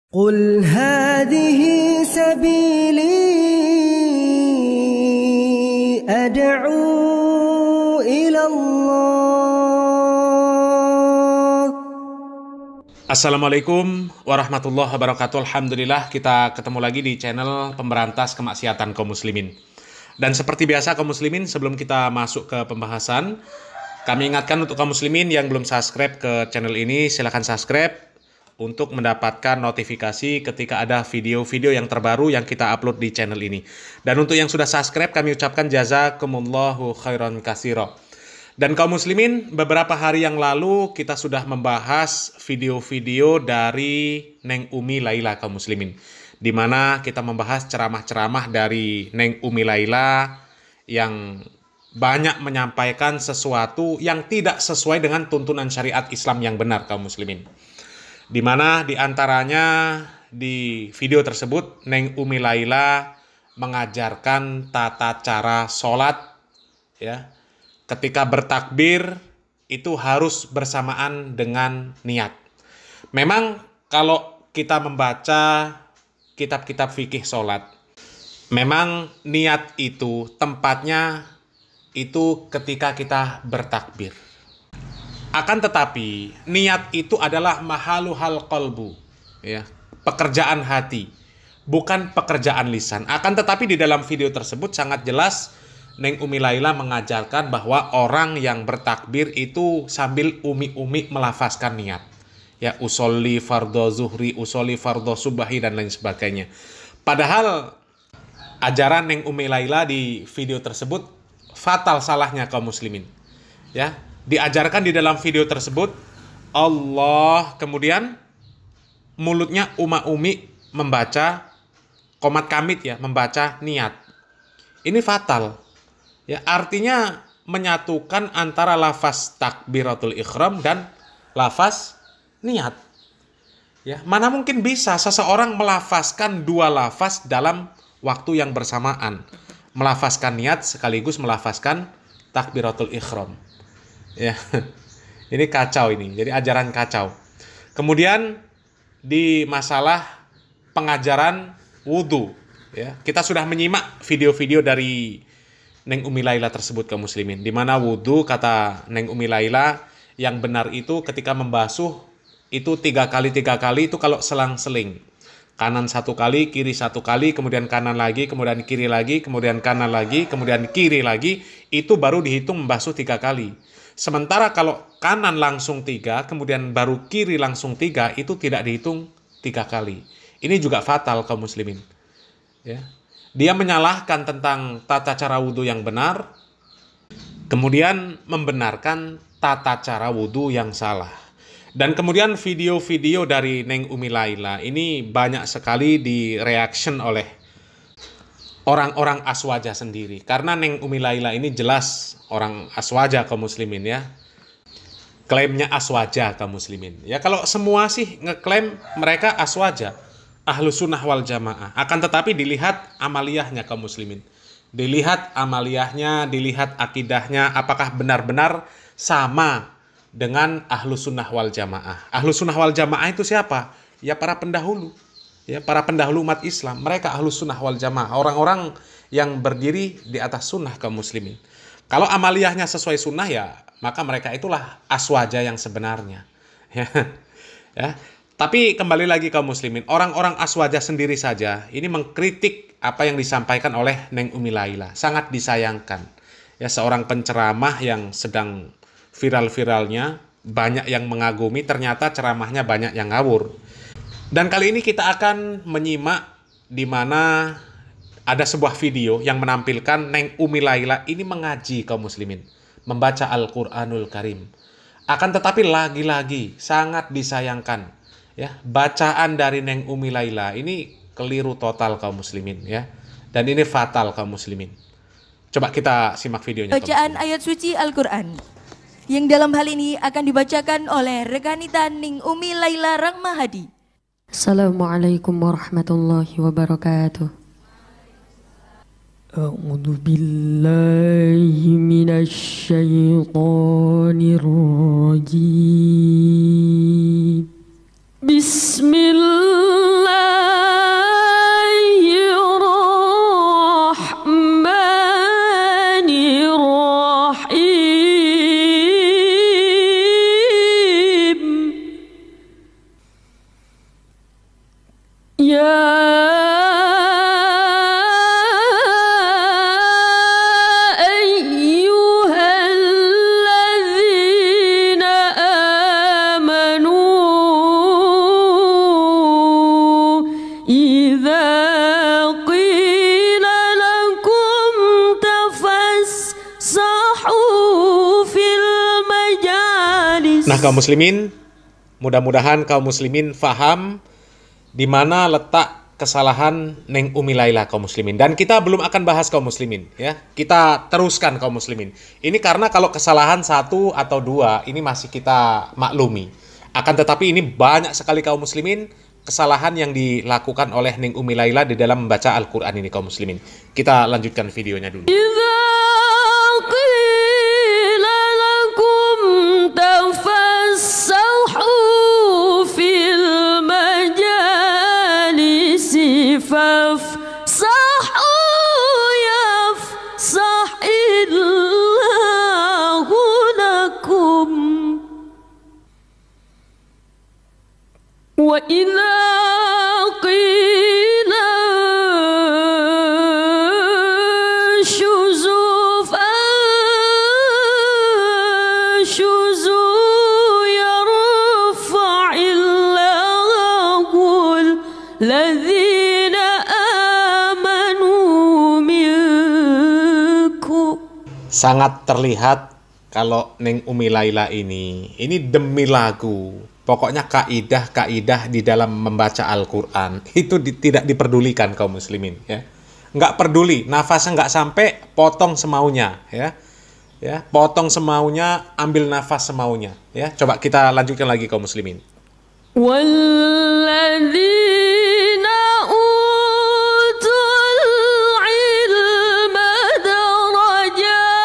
قل هذه سبيلي أدعو إلى الله. Assalamualaikum warahmatullahi wabarakatuh. Alhamdulillah kita ketemu lagi di channel pemberantas kemaksiatan kaum muslimin. Dan seperti biasa kaum muslimin, sebelum kita masuk ke pembahasan, kami ingatkan untuk kaum muslimin yang belum subscribe ke channel ini, silahkan subscribe untuk mendapatkan notifikasi ketika ada video-video yang terbaru yang kita upload di channel ini. Dan untuk yang sudah subscribe, kami ucapkan jazakumullahu khairan katsira. Dan kaum muslimin, beberapa hari yang lalu kita sudah membahas video-video dari Neng Umi Laila kaum muslimin, di mana kita membahas ceramah-ceramah dari Neng Umi Laila yang banyak menyampaikan sesuatu yang tidak sesuai dengan tuntunan syariat Islam yang benar kaum muslimin. Di mana diantaranya di video tersebut Neng Umi Laila mengajarkan tata cara sholat, ya. Ketika bertakbir itu harus bersamaan dengan niat. Memang kalau kita membaca kitab-kitab fikih sholat, memang niat itu tempatnya itu ketika kita bertakbir. Akan tetapi niat itu adalah mahaluhal qalbu, ya, pekerjaan hati, bukan pekerjaan lisan. Akan tetapi di dalam video tersebut sangat jelas Neng Umi Laila mengajarkan bahwa orang yang bertakbir itu sambil umi-umi melafazkan niat, ya, usolli fardhu zuhri, usolli fardhu subahi dan lain sebagainya. Padahal ajaran Neng Umi Laila di video tersebut fatal salahnya kaum muslimin, ya. Diajarkan di dalam video tersebut Allah, kemudian mulutnya umi membaca qomat kamit, ya, membaca niat. Ini fatal, ya, artinya menyatukan antara lafaz takbiratul ihram dan lafaz niat, ya. Mana mungkin bisa seseorang melafazkan dua lafaz dalam waktu yang bersamaan, melafazkan niat sekaligus melafazkan takbiratul ihram, ya. Ini kacau ini, jadi ajaran kacau. Kemudian di masalah pengajaran wudhu, ya, kita sudah menyimak video-video dari Neng Umi Laila tersebut kaum muslimin, di mana wudhu kata Neng Umi Laila yang benar itu ketika membasuh itu 3 kali itu kalau selang-seling, kanan 1 kali, kiri 1 kali, kemudian kanan lagi, kemudian kiri lagi, kemudian kanan lagi, kemudian kiri lagi, itu baru dihitung membasuh 3 kali. Sementara kalau kanan langsung 3, kemudian baru kiri langsung 3, itu tidak dihitung 3 kali. Ini juga fatal kaum muslimin, ya. Dia menyalahkan tentang tata cara wudhu yang benar, kemudian membenarkan tata cara wudhu yang salah. Dan kemudian video-video dari Neng Umi Laila ini banyak sekali di reaction oleh orang-orang aswaja sendiri. Karena Neng Umi Laila ini jelas orang aswaja kaum muslimin, ya. Klaimnya aswaja kaum muslimin. Ya, kalau semua sih ngeklaim mereka aswaja, ahlu sunnah wal jamaah. Akan tetapi dilihat amaliyahnya kaum muslimin. Dilihat amaliyahnya, dilihat akidahnya, apakah benar-benar sama dengan ahlu sunnah wal jamaah. Ahlu sunnah wal jamaah itu siapa? Ya, para pendahulu, ya, para pendahulu umat Islam. Mereka ahlu sunnah wal jamaah, orang-orang yang berdiri di atas sunnah kaum muslimin. Kalau amaliyahnya sesuai sunnah, ya, maka mereka itulah aswaja yang sebenarnya, ya. Ya. Tapi kembali lagi kaum muslimin, orang-orang aswaja sendiri saja ini mengkritik apa yang disampaikan oleh Neng Umi Laila. Sangat disayangkan, ya, seorang penceramah yang sedang viral-viralnya, banyak yang mengagumi, ternyata ceramahnya banyak yang ngawur. Dan kali ini kita akan menyimak di mana ada sebuah video yang menampilkan Neng Umi Laila ini mengaji kaum muslimin, membaca Al-Qur'anul Karim. Akan tetapi lagi-lagi sangat disayangkan, ya, bacaan dari Neng Umi Laila ini keliru total kaum muslimin, ya. Dan ini fatal kaum muslimin. Coba kita simak videonya. Bacaan ayat suci Al-Qur'an yang dalam hal ini akan dibacakan oleh rekanita Neng Umi Laila Rahmahadi. Assalamualaikum warahmatullahi wabarakatuh. A'udzu billahi minasy syaithanir rajim. Bismillah يا أيها الذين آمنوا إذا قيل لكم تفسحوا في المجالس. Nah, kaum muslimin, mudah-mudahan kaum muslimin faham di mana letak kesalahan Neng Umi Laila kaum muslimin. Dan kita belum akan bahas kaum muslimin, ya. Kita teruskan kaum muslimin. Ini karena kalau kesalahan satu atau dua ini masih kita maklumi. Akan tetapi ini banyak sekali kaum muslimin kesalahan yang dilakukan oleh Neng Umi Laila di dalam membaca Al-Qur'an ini kaum muslimin. Kita lanjutkan videonya dulu. وَإِذَا قِيلَ انشُزُوا فَانشُزُوا يَرْفَعِ اللَّهُ الَّذِينَ آمَنُوا مِنكُمْ. Sangat terlihat kalau Neng Umi Laila ini demi lagu. Pokoknya kaidah-kaidah di dalam membaca Al-Quran itu tidak diperdulikan kaum muslimin, ya. Nggak peduli, nafasnya nggak sampai, potong semaunya, ya. Ya, potong semaunya, ambil nafas semaunya, ya. Coba kita lanjutkan lagi kaum muslimin. Walladzina utul ilma darajat.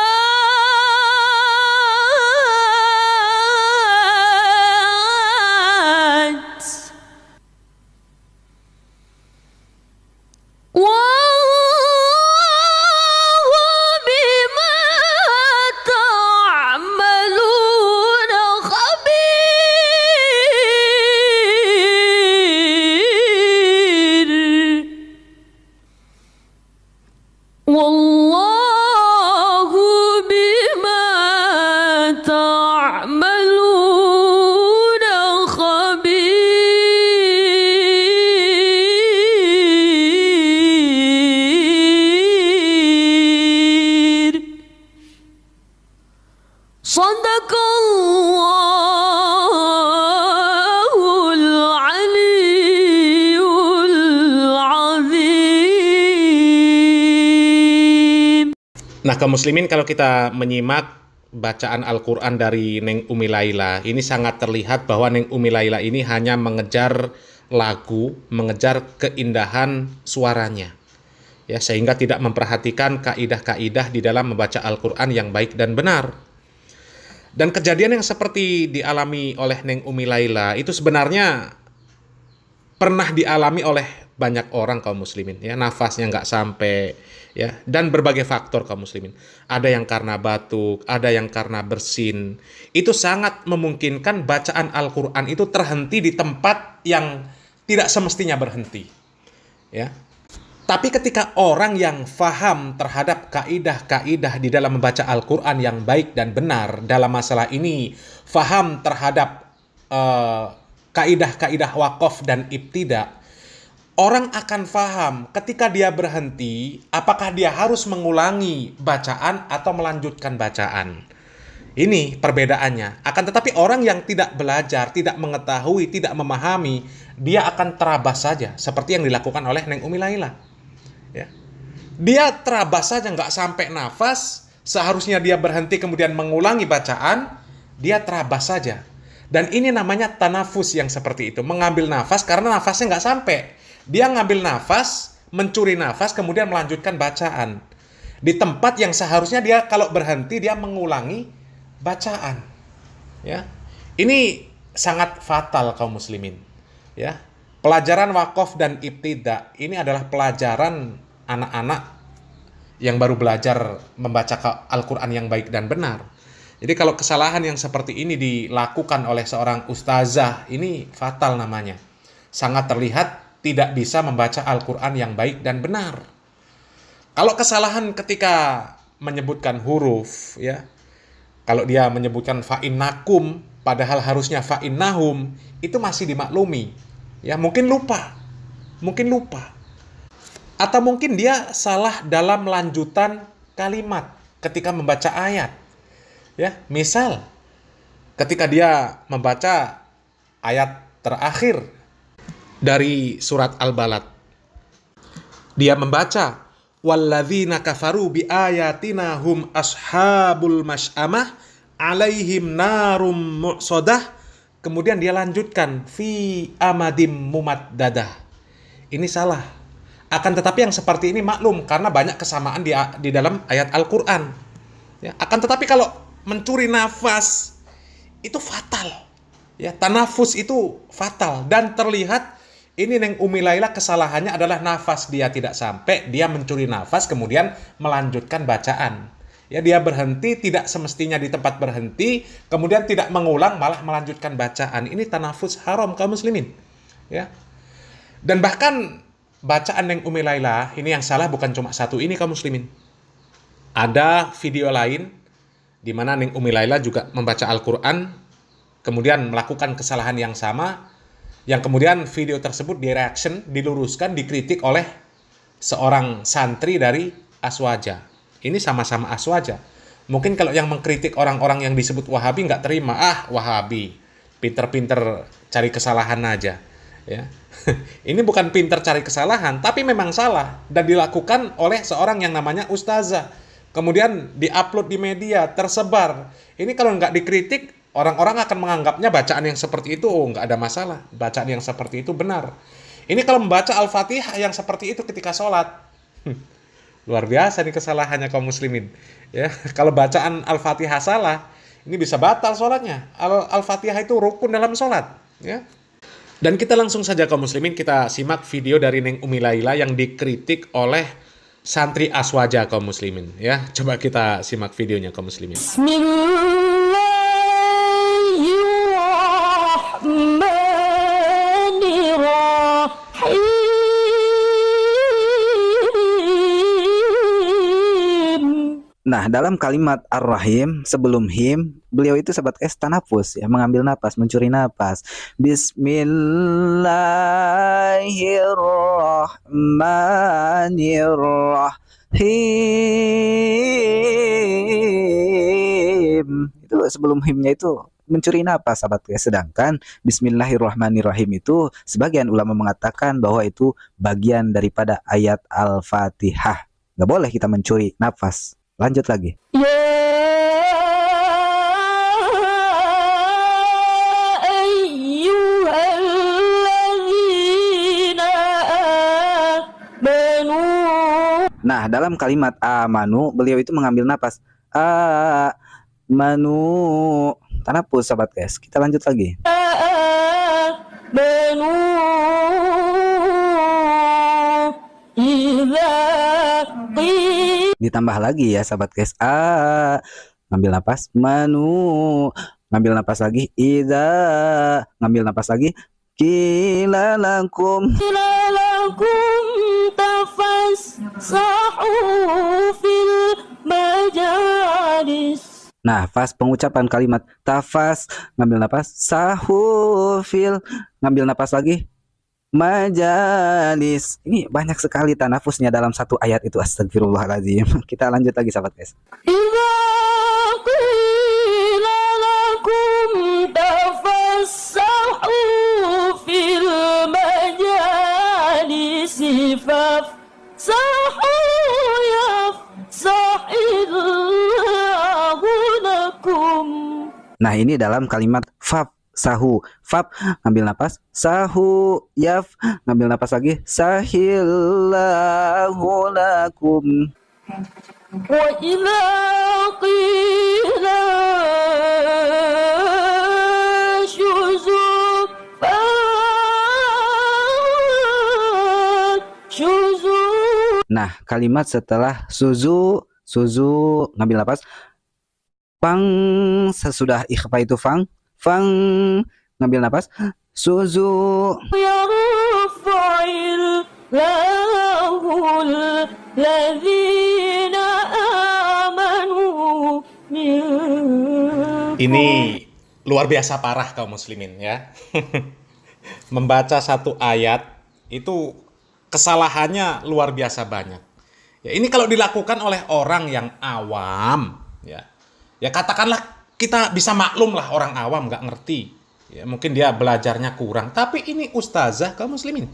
Nah, kaum muslimin, kalau kita menyimak bacaan Al-Quran dari Neng Umi Laila, ini sangat terlihat bahwa Neng Umi Laila ini hanya mengejar lagu, mengejar keindahan suaranya, ya, sehingga tidak memperhatikan kaidah-kaidah di dalam membaca Al-Quran yang baik dan benar. Dan kejadian yang seperti dialami oleh Neng Umi Laila itu sebenarnya pernah dialami oleh banyak orang kaum muslimin, ya. Nafasnya nggak sampai, ya, dan berbagai faktor kaum muslimin. Ada yang karena batuk, ada yang karena bersin. Itu sangat memungkinkan bacaan Al-Quran itu terhenti di tempat yang tidak semestinya berhenti, ya. Tapi ketika orang yang faham terhadap kaidah-kaidah di dalam membaca Al-Quran yang baik dan benar dalam masalah ini, faham terhadap kaidah-kaidah wakaf dan ibtida, orang akan faham ketika dia berhenti, apakah dia harus mengulangi bacaan atau melanjutkan bacaan. Ini perbedaannya. Akan tetapi orang yang tidak belajar, tidak mengetahui, tidak memahami, dia akan terabas saja, seperti yang dilakukan oleh Neng Umi Laila. Ya. Dia terabas saja, nggak sampai nafas, seharusnya dia berhenti kemudian mengulangi bacaan, dia terabas saja. Dan ini namanya tanafus yang seperti itu, mengambil nafas karena nafasnya nggak sampai. Dia ngambil nafas, mencuri nafas, kemudian melanjutkan bacaan. Di tempat yang seharusnya dia kalau berhenti, dia mengulangi bacaan. Ya. Ini sangat fatal kaum muslimin. Ya. Pelajaran wakaf dan ibtida ini adalah pelajaran anak-anak yang baru belajar membaca Al-Quran yang baik dan benar. Jadi kalau kesalahan yang seperti ini dilakukan oleh seorang ustazah, ini fatal namanya. Sangat terlihat tidak bisa membaca Al-Quran yang baik dan benar. Kalau kesalahan ketika menyebutkan huruf, ya, kalau dia menyebutkan fa'innakum, padahal harusnya fa'innahum, itu masih dimaklumi. Ya, mungkin lupa. Atau mungkin dia salah dalam lanjutan kalimat ketika membaca ayat. Ya, misal ketika dia membaca ayat terakhir dari surat Al-Balad, dia membaca walladzina kafaru bi ayatina hum ashabul masy'amah alaihim narum mu'sadah, kemudian dia lanjutkan fi amadim mumaddadah. Ini salah. Akan tetapi yang seperti ini maklum karena banyak kesamaan di dalam ayat Al-Qur'an. Ya, akan tetapi kalau mencuri nafas itu fatal. Ya, tanafus itu fatal dan terlihat ini Neng Umi Laila kesalahannya adalah nafas dia tidak sampai, dia mencuri nafas kemudian melanjutkan bacaan. Ya, dia berhenti tidak semestinya di tempat berhenti, kemudian tidak mengulang malah melanjutkan bacaan. Ini tanafus haram kaum muslimin. Ya. Dan bahkan bacaan Neng Umi Laila ini yang salah bukan cuma satu ini kaum muslimin. Ada video lain di mana Neng Umi Laila juga membaca Al-Qur'an kemudian melakukan kesalahan yang sama, yang kemudian video tersebut direaction, diluruskan, dikritik oleh seorang santri dari Aswaja. Ini sama-sama Aswaja. Mungkin kalau yang mengkritik orang-orang yang disebut Wahabi nggak terima, Wahabi, pinter-pinter cari kesalahan aja. Ya. Ini bukan pinter cari kesalahan, tapi memang salah dan dilakukan oleh seorang yang namanya Ustazah. Kemudian diupload di media, tersebar. Ini kalau nggak dikritik, orang-orang akan menganggapnya bacaan yang seperti itu, nggak ada masalah. Bacaan yang seperti itu benar. Ini kalau membaca Al-Fatihah yang seperti itu ketika sholat. Luar biasa nih kesalahannya kaum muslimin. Ya, kalau bacaan Al-Fatihah salah, ini bisa batal sholatnya. Al-Fatihah itu rukun dalam sholat. Ya. Dan kita langsung saja kaum muslimin, kita simak video dari Neng Umi Laila yang dikritik oleh santri Aswaja kaum muslimin. Ya, coba kita simak videonya kaum muslimin. Nah, dalam kalimat Ar-Rahim sebelum him, beliau itu sahabat tanafus, ya, mengambil napas, mencuri napas. Bismillahirrahmanirrahim. Itu sebelum himnya itu mencuri napas, sahabat. Sedangkan Bismillahirrahmanirrahim itu sebagian ulama mengatakan bahwa itu bagian daripada ayat Al-Fatihah. Nggak boleh kita mencuri nafas. Lanjut lagi. Nah, dalam kalimat amanu, beliau itu mengambil napas. Manu. Tanapus, sahabat guys. Kita lanjut lagi. Ditambah lagi ya sahabat guys. Ngambil napas. Manu. Ngambil napas lagi. Ngambil napas lagi. Kilalakum tafassahu fil majalis. Nah, pas pengucapan kalimat tafas, ngambil napas, sahufil, ngambil napas lagi, majalis. Ini banyak sekali tanafusnya dalam satu ayat itu. Astagfirullahaladzim. Kita lanjut lagi sahabat guys. Nah, ini dalam kalimat fab sahu. Fab ngambil napas, sahu yaf ngambil napas lagi, sahillahu lakum. Wa idza qila Nah, kalimat setelah suzu ngambil napas, fang, sesudah ikhfa itu fang ngambil napas, suzu luar biasa parah kaum muslimin ya. Membaca satu ayat itu kesalahannya luar biasa banyak. Ya, ini kalau dilakukan oleh orang yang awam, ya katakanlah kita bisa maklum lah orang awam nggak ngerti, ya mungkin dia belajarnya kurang. Tapi ini ustazah kaum muslimin,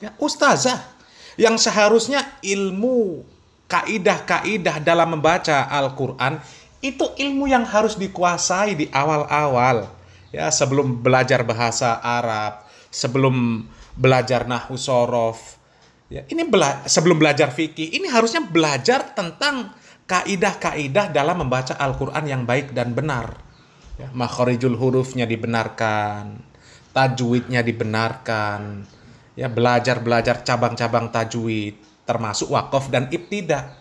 ya ustazah yang seharusnya ilmu kaidah-kaidah dalam membaca Al-Quran itu ilmu yang harus dikuasai di awal-awal, ya sebelum belajar bahasa Arab, sebelum belajar nahwu shorof. Ya, ini sebelum belajar fikih, ini harusnya belajar tentang kaidah-kaidah dalam membaca Al-Quran yang baik dan benar. Ya, makharijul hurufnya dibenarkan, tajwidnya dibenarkan. Ya, belajar cabang-cabang tajwid, termasuk waqaf dan ibtida.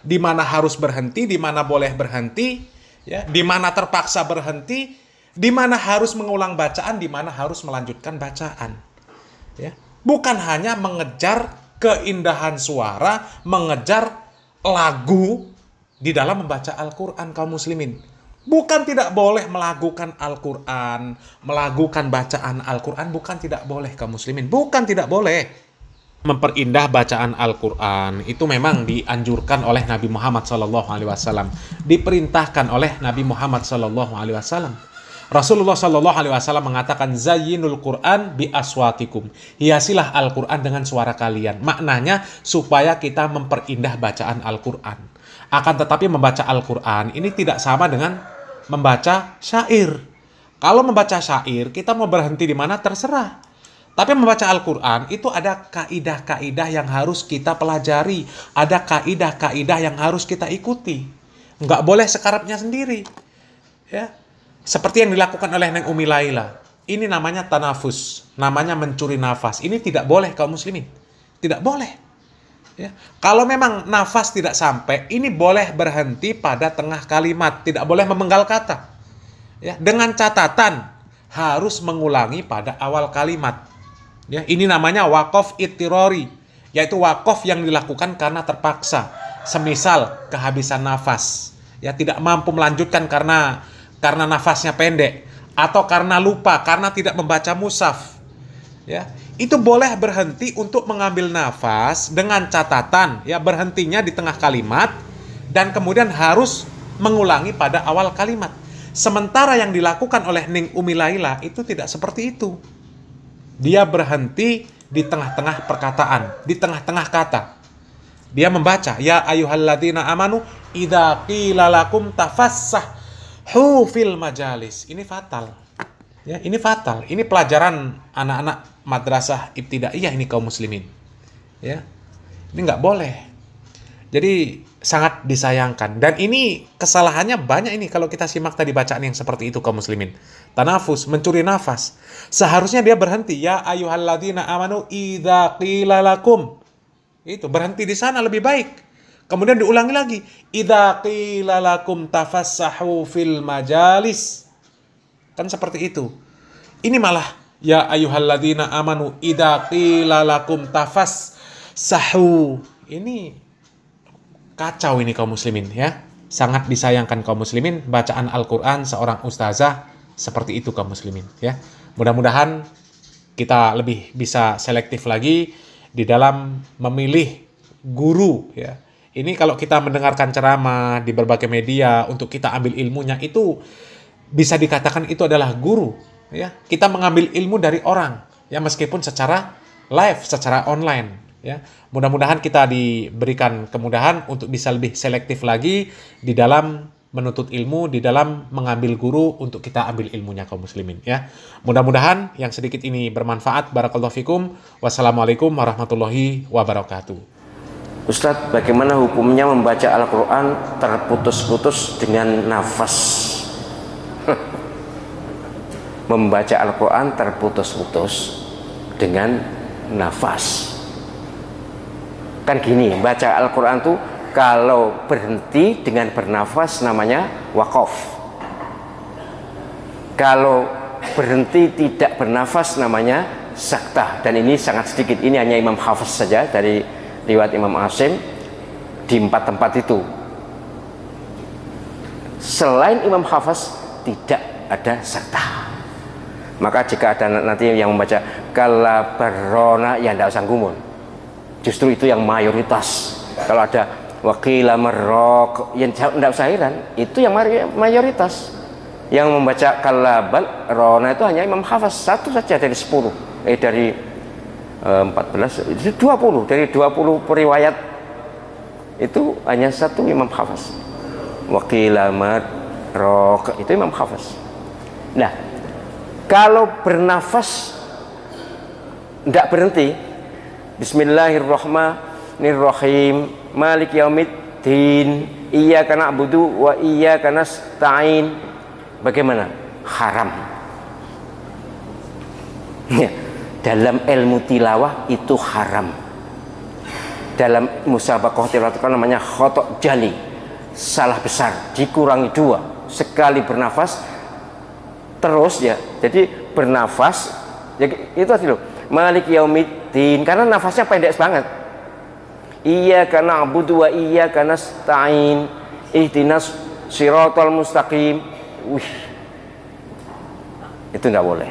Di mana harus berhenti, di mana boleh berhenti, ya, di mana terpaksa berhenti, di mana harus mengulang bacaan, di mana harus melanjutkan bacaan. Ya, bukan hanya mengejar keindahan suara, mengejar lagu di dalam membaca Al-Quran kaum muslimin. Bukan tidak boleh melakukan Al-Quran, melakukan bacaan Al-Quran, bukan tidak boleh kaum muslimin. Bukan tidak boleh. Memperindah bacaan Al-Quran itu memang dianjurkan oleh Nabi Muhammad SAW. Diperintahkan oleh Nabi Muhammad SAW. Rasulullah SAW mengatakan zayyinul Quran bi aswatikum. Hiasilah Al-Quran dengan suara kalian. Maknanya supaya kita memperindah bacaan Al-Quran. Akan tetapi membaca Al-Quran ini tidak sama dengan membaca syair. Kalau membaca syair kita mau berhenti di mana terserah. Tapi membaca Al-Quran itu ada kaidah-kaidah yang harus kita pelajari. Ada kaidah-kaidah yang harus kita ikuti. Nggak boleh sekarapnya sendiri. Ya. Seperti yang dilakukan oleh Neng Umi Laila. Ini namanya tanafus. Namanya mencuri nafas. Ini tidak boleh kaum muslimin. Tidak boleh. Ya. Kalau memang nafas tidak sampai, ini boleh berhenti pada tengah kalimat. Tidak boleh memenggal kata. Ya. Dengan catatan harus mengulangi pada awal kalimat. Ya. Ini namanya waqaf ittirori. Yaitu waqaf yang dilakukan karena terpaksa. Semisal kehabisan nafas. Ya, tidak mampu melanjutkan karena nafasnya pendek, atau karena lupa, karena tidak membaca mushaf, ya itu boleh berhenti untuk mengambil nafas dengan catatan, ya berhentinya di tengah kalimat dan kemudian harus mengulangi pada awal kalimat. Sementara yang dilakukan oleh Ning Umi Laila itu tidak seperti itu. Dia berhenti di tengah-tengah perkataan, di tengah-tengah kata. Dia membaca, ya ayyuhalladzina amanu idza qila lakum tafassah fil majalis. Ini fatal. Ya, ini fatal. Ini pelajaran anak-anak madrasah ibtidaiyah ini kaum muslimin. Ya. Ini nggak boleh. Jadi sangat disayangkan. Dan ini kesalahannya banyak ini kalau kita simak tadi bacaan yang seperti itu kaum muslimin. Tanafus, mencuri nafas. Seharusnya dia berhenti. Ya ayyuhalladzina amanu idza qila lakum. Itu berhenti di sana lebih baik. Kemudian diulangi lagi. Idza qila lakum tafassahu fil majalis. Kan seperti itu. Ini malah ya ayyuhalladzina amanu idza qila lakum tafassahu. Ini kacau ini kaum muslimin ya. Sangat disayangkan kaum muslimin bacaan Al-Qur'an seorang ustazah seperti itu kaum muslimin ya. Mudah-mudahan kita lebih bisa selektif lagi di dalam memilih guru ya. Ini kalau kita mendengarkan ceramah di berbagai media untuk kita ambil ilmunya itu bisa dikatakan itu adalah guru ya. Kita mengambil ilmu dari orang ya meskipun secara live, secara online ya. Mudah-mudahan kita diberikan kemudahan untuk bisa lebih selektif lagi di dalam menuntut ilmu, di dalam mengambil guru untuk kita ambil ilmunya kaum muslimin ya. Mudah-mudahan yang sedikit ini bermanfaat. Barakallahu fikum. Wassalamualaikum warahmatullahi wabarakatuh. Ustadz, bagaimana hukumnya membaca Al-Quran terputus-putus dengan nafas? Membaca Al-Quran terputus-putus dengan nafas. Kan gini, baca Al-Quran tuh kalau berhenti dengan bernafas namanya waqaf. Kalau berhenti tidak bernafas namanya saktah. Dan ini sangat sedikit, ini hanya Imam Hafiz saja dari riwayat Imam Asim di 4 tempat itu. Selain Imam Hafiz tidak ada sakta. Maka jika ada nanti yang membaca kalla barrona, ya tidak usah gumun. Justru itu yang mayoritas. Kalau ada wakila marrok, yang tidak usah heran, itu yang mayoritas. Yang membaca kalla barrona itu hanya Imam Hafs, satu saja dari 10. Dari 14, itu 20. Dari 20 periwayat itu hanya satu Imam Hafs. Wakila marrok, itu Imam Hafs. Nah, kalau bernafas tidak berhenti, Bismillahirrahmanirrahim, Malik yaumiddin, iyyaka na'budu wa iyyaka nasta'in, bagaimana? Haram. Ya, dalam ilmu tilawah itu haram. Dalam musabaqah tilawah itu kan namanya khotok jali, salah besar, dikurangi 2. Sekali bernafas terus ya, jadi bernafas ya, itu tadi loh, Malik yaumiddin, karena nafasnya pendek banget. Iyyaka na'budu wa iyyaka nasta'in, ihdinas siratal mustaqim. Wih, itu nggak boleh.